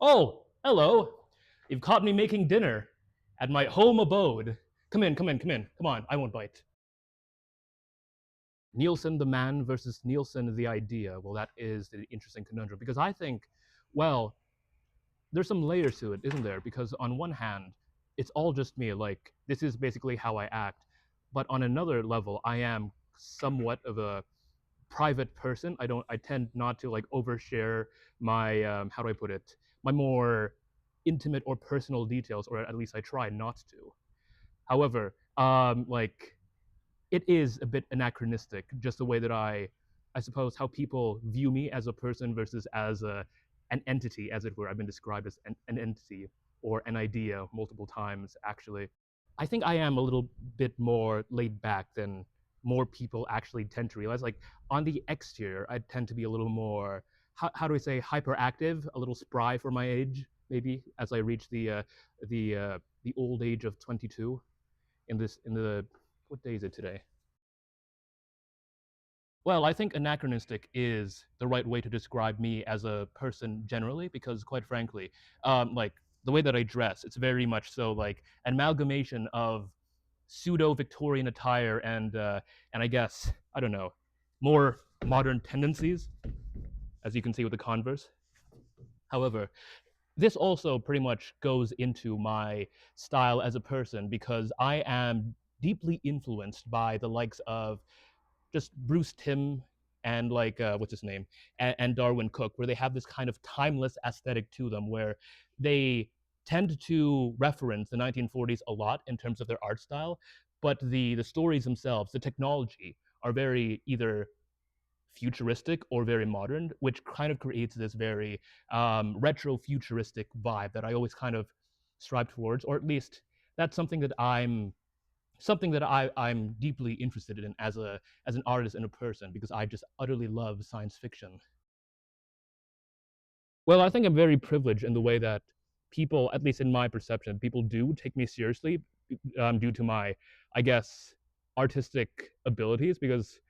Oh, hello. You've caught me making dinner at my home abode. Come in, come in, come in. Come on, I won't bite. Neelsen the man versus Neelsen the idea. Well, that is the interesting conundrum because I think, well, there's some layers to it, isn't there? Because on one hand, it's all just me. Like, this is basically how I act. But on another level, I am somewhat of a private person. I tend not to like overshare my how do I put it, my more intimate or personal details, or at least I try not to. However, like it is a bit anachronistic, just the way that I suppose how people view me as a person versus as an entity, as it were. I've been described as an entity or an idea multiple times, actually. I think I am a little bit more laid back than more people actually tend to realize. Like on the exterior, I tend to be a little more, how do I say, hyperactive, a little spry for my age, maybe as I reach the old age of 22 in the what day is it today? Well, I think anachronistic is the right way to describe me as a person generally, because quite frankly, like the way that I dress, it's very much so like an amalgamation of pseudo Victorian attire and I guess I don't know more modern tendencies, as you can see with the Converse. However, this also pretty much goes into my style as a person because I am deeply influenced by the likes of just Bruce Timm and like what's his name and Darwin Cook, where they have this kind of timeless aesthetic to them, where they tend to reference the 1940s a lot in terms of their art style, but the stories themselves, the technology, are very either futuristic or very modern, which kind of creates this very retro futuristic vibe that I always kind of strive towards, or at least that's something that I'm deeply interested in as an artist and a person because I just utterly love science fiction. Well, I think I'm very privileged in the way that people, at least in my perception, people do take me seriously due to my, I guess, artistic abilities because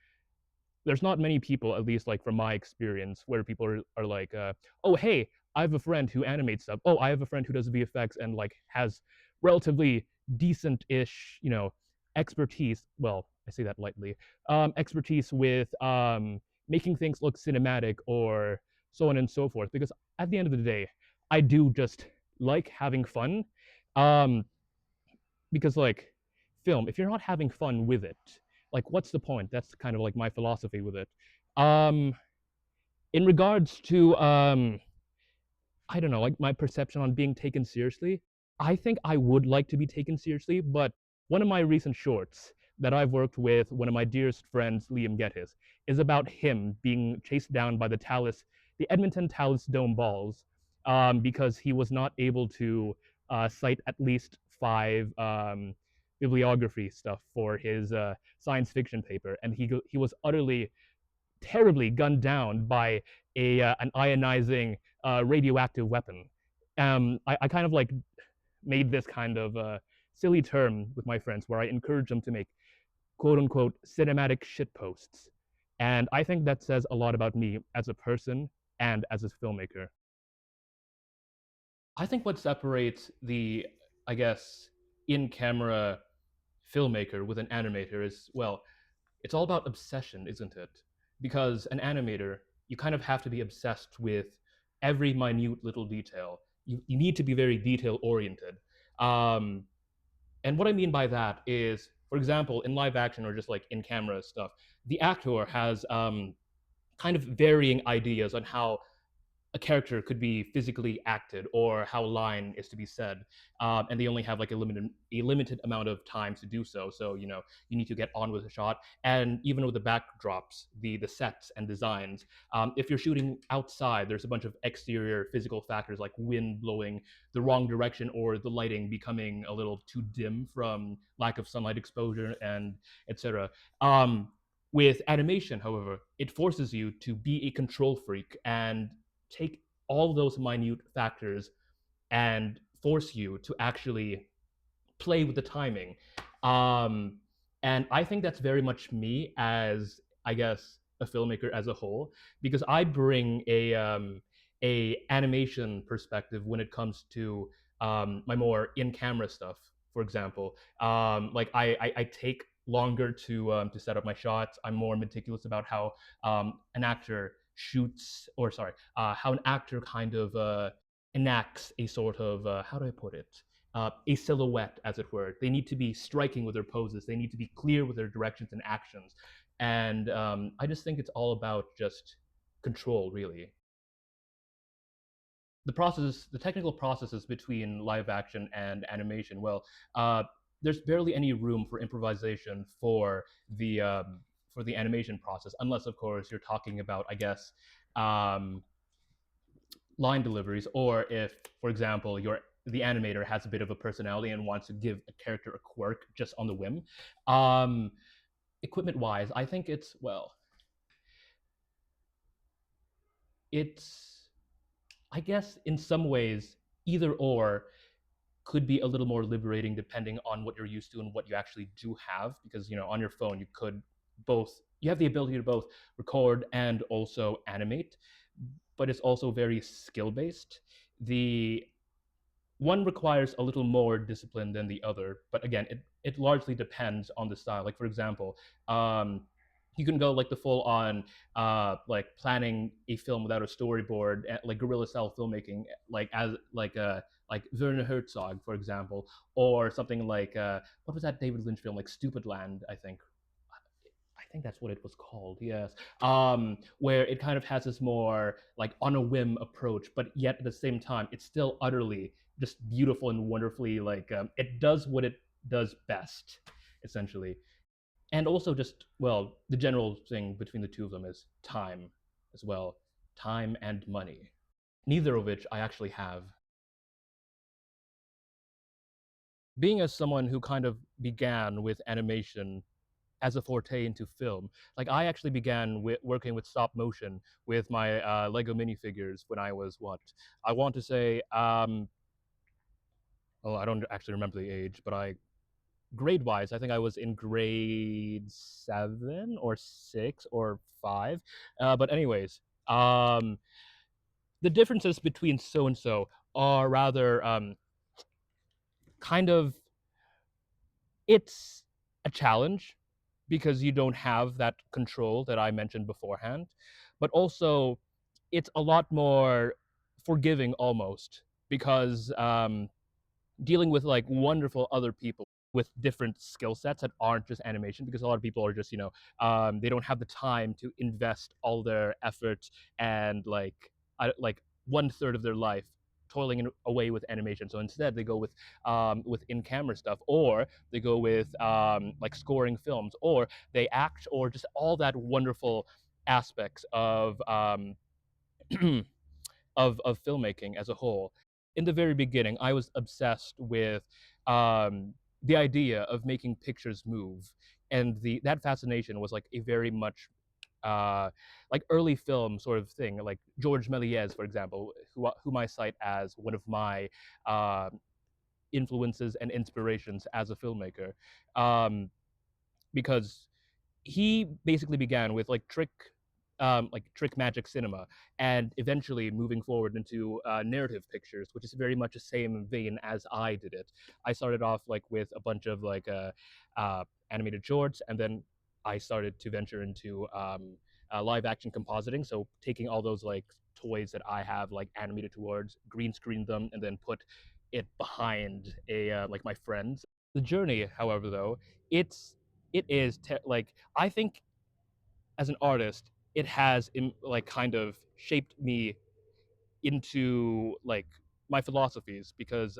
there's not many people, at least like from my experience, where people are like, oh, hey, I have a friend who animates stuff. Oh, I have a friend who does VFX and like has relatively decent-ish, expertise. Well, I say that lightly. Expertise with making things look cinematic or so on and so forth. Because at the end of the day, I do just like having fun. Um, because like film, if you're not having fun with it, like what's the point? That's kind of like my philosophy with it. Um, in regards to I don't know, like my perception on being taken seriously, I think I would like to be taken seriously, but one of my recent shorts that I've worked with one of my dearest friends, Liam Gettis, is about him being chased down by the Edmonton Talus Dome balls, because he was not able to cite at least five bibliography stuff for his science fiction paper, and he was utterly terribly gunned down by an ionizing radioactive weapon. I kind of like made this kind of silly term with my friends where I encourage them to make quote unquote cinematic shit posts. And I think that says a lot about me as a person and as a filmmaker. I think what separates the, I guess, in camera filmmaker with an animator is, well, it's all about obsession, isn't it? Because an animator, you kind of have to be obsessed with every minute little detail. You need to be very detail oriented. Um, and what I mean by that is, for example, in live action or just like in camera stuff, the actor has kind of varying ideas on how a character could be physically acted or how a line is to be said, and they only have like a limited amount of time to do so. So you need to get on with the shot, and even with the backdrops, the sets and designs. If you're shooting outside, there's a bunch of exterior physical factors like wind blowing the wrong direction or the lighting becoming a little too dim from lack of sunlight exposure and etc. With animation, however, it forces you to be a control freak and take all those minute factors and force you to actually play with the timing. Um, and I think that's very much me as, I guess, a filmmaker as a whole, because I bring a animation perspective when it comes to my more in camera stuff. For example, like I take longer to set up my shots. I'm more meticulous about how an actor shoots, or sorry, how an actor kind of enacts a sort of how do I put it? A silhouette, as it were. They need to be striking with their poses. They need to be clear with their directions and actions. And I just think it's all about just control, really. The technical processes between live action and animation, well, there's barely any room for improvisation for the animation process, unless, of course, you're talking about, I guess, um, line deliveries, or if, for example, the animator has a bit of a personality and wants to give a character a quirk just on the whim. Um, Equipment wise, I think it's I guess in some ways either or could be a little more liberating depending on what you're used to and what you actually do have, because on your phone you have the ability to both record and also animate, but it's also very skill based. The one requires a little more discipline than the other, but again, it largely depends on the style. Like, for example, um, you can go like the full on like planning a film without a storyboard, like guerrilla style filmmaking, like Werner Herzog, for example, or something like what was that David Lynch film, like Stupid Land, I think that's what it was called. Yes, where it kind of has this more like on a whim approach, but yet at the same time, it's still utterly just beautiful and wonderfully like it does what it does best, essentially. And also, just the general thing between the two of them is time as well, time and money. Neither of which I actually have. Being as someone who kind of began with animation as a forte into film. Like I actually began working with stop motion with my Lego minifigures when I was what I want to say. Well, I don't actually remember the age, but I grade wise, I think I was in grade 7 or 6 or 5. But anyways, the differences between so and so are rather kind of it's a challenge because you don't have that control that I mentioned beforehand, but also it's a lot more forgiving almost because dealing with like wonderful other people with different skill sets that aren't just animation, because a lot of people are just they don't have the time to invest all their effort and like 1/3 of their life toiling away with animation. So instead they go with in-camera stuff, or they go with like scoring films, or they act, or just all that wonderful aspects of filmmaking as a whole. In the very beginning, I was obsessed with the idea of making pictures move, and the that fascination was like a very much like early film sort of thing, like George Méliès, for example, whom I cite as one of my uh, influences and inspirations as a filmmaker, um, because he basically began with like trick magic cinema, and eventually moving forward into narrative pictures, which is very much the same vein as I did it. I started off like with a bunch of like animated shorts, and then I started to venture into live action compositing. So taking all those like toys that I have like animated towards, green screen them, and then put it behind a like my friends. The journey, however, though, it is like I think as an artist, it has like kind of shaped me into like my philosophies, because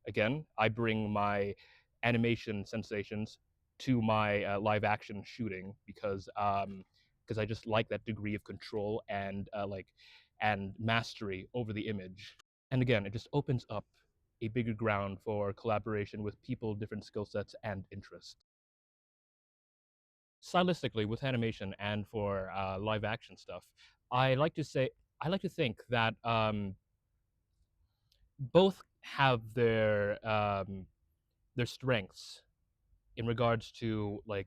again, I bring my animation sensations to my live action shooting, because I just like that degree of control and and mastery over the image. And again, it just opens up a bigger ground for collaboration with people, different skill sets and interests. Stylistically, with animation and for live action stuff, I like to say I like to think that both have their strengths in regards to like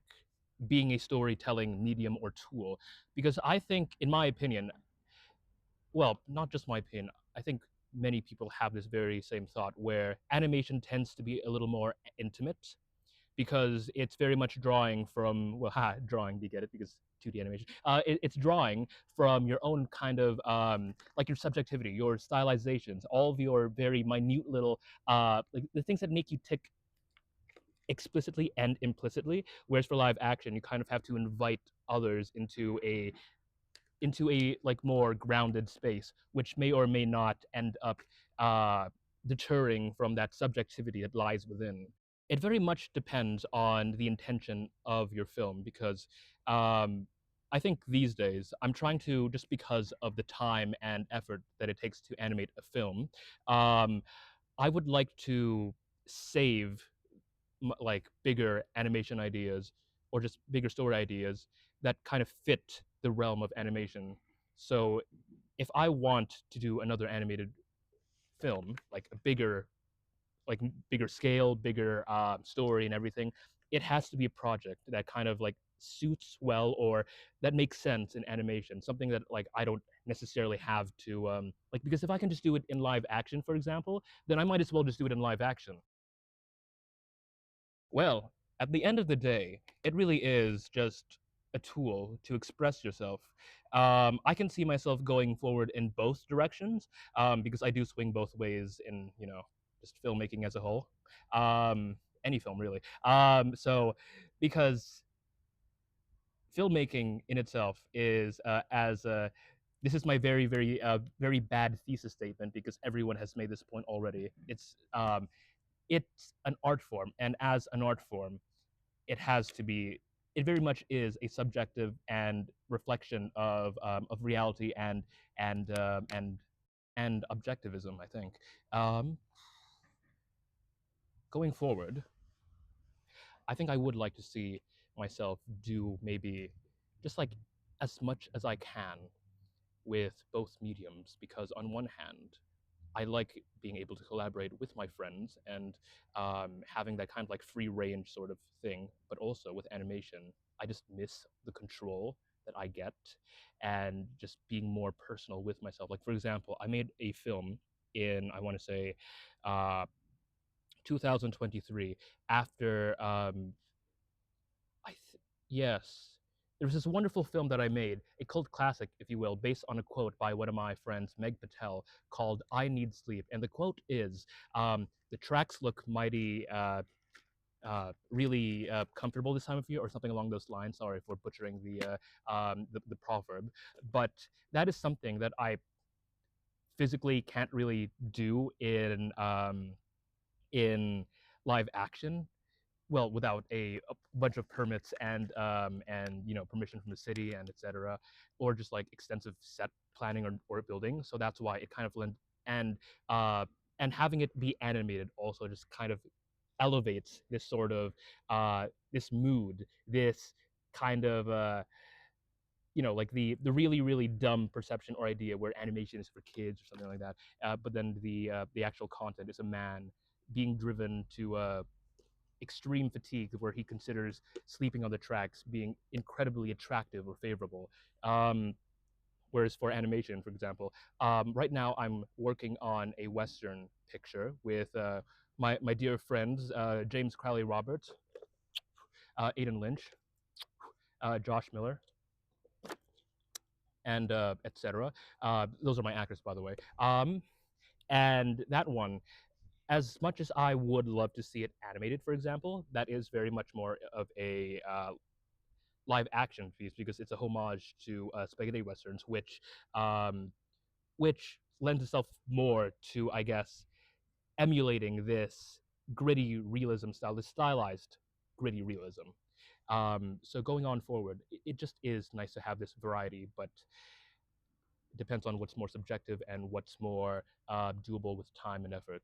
being a storytelling medium or tool. Because I think, in my opinion, well, not just my opinion. I think many people have this very same thought where animation tends to be a little more intimate because it's very much drawing from, well, drawing, do you get it? Because 2D animation. It's drawing from your own kind of like your subjectivity, your stylizations, all of your very minute little like the things that make you tick explicitly and implicitly. Whereas for live action, you kind of have to invite others into a like more grounded space, which may or may not end up uh, deterring from that subjectivity that lies within. It very much depends on the intention of your film because um, I think these days I'm trying to, just because of the time and effort that it takes to animate a film, um, I would like to save like bigger animation ideas or just bigger story ideas that kind of fit the realm of animation. So if I want to do another animated film, like a bigger, like bigger scale, bigger story and everything, it has to be a project that kind of like suits well or that makes sense in animation. Something that like I don't necessarily have to like, because if I can just do it in live action, for example, then I might as well just do it in live action. Well, at the end of the day, it really is just a tool to express yourself. I can see myself going forward in both directions because I do swing both ways in, just filmmaking as a whole. Any film, really. So, because filmmaking in itself is as this is my very, very, very bad thesis statement because everyone has made this point already. It's an art form, and as an art form, it has to be, it very much is a subjective and reflection of reality and and objectivism, I think. um, Going forward, I think I would like to see myself do maybe just like as much as I can with both mediums, because on one hand I like being able to collaborate with my friends and having that kind of like free range sort of thing. But also with animation, I just miss the control that I get and just being more personal with myself. Like, for example, I made a film in, I want to say, uh, 2023 after I yes. There was this wonderful film that I made, a cult classic, if you will, based on a quote by one of my friends, Meg Patel, called "I Need Sleep." And the quote is, "The tracks look mighty, really comfortable this time of year," or something along those lines. Sorry for butchering the proverb, but that is something that I physically can't really do in live action, well, without a bunch of permits and permission from the city and etc., or just like extensive set planning or building. So that's why it kind of lent and uh, and having it be animated also just kind of elevates this sort of this mood, this kind of like the really really dumb perception or idea where animation is for kids or something like that. But then the actual content is a man being driven to extreme fatigue where he considers sleeping on the tracks being incredibly attractive or favorable. Whereas for animation, for example, right now I'm working on a Western picture with my dear friends, James Crowley Roberts, Aidan Lynch, Josh Miller, and etc. Those are my actors, by the way. And that one, as much as I would love to see it animated, for example, that is very much more of a live action piece because it's a homage to spaghetti westerns, which lends itself more to, I guess, emulating this gritty realism style, this stylized gritty realism. So going on forward, it just is nice to have this variety, but it depends on what's more subjective and what's more doable with time and effort.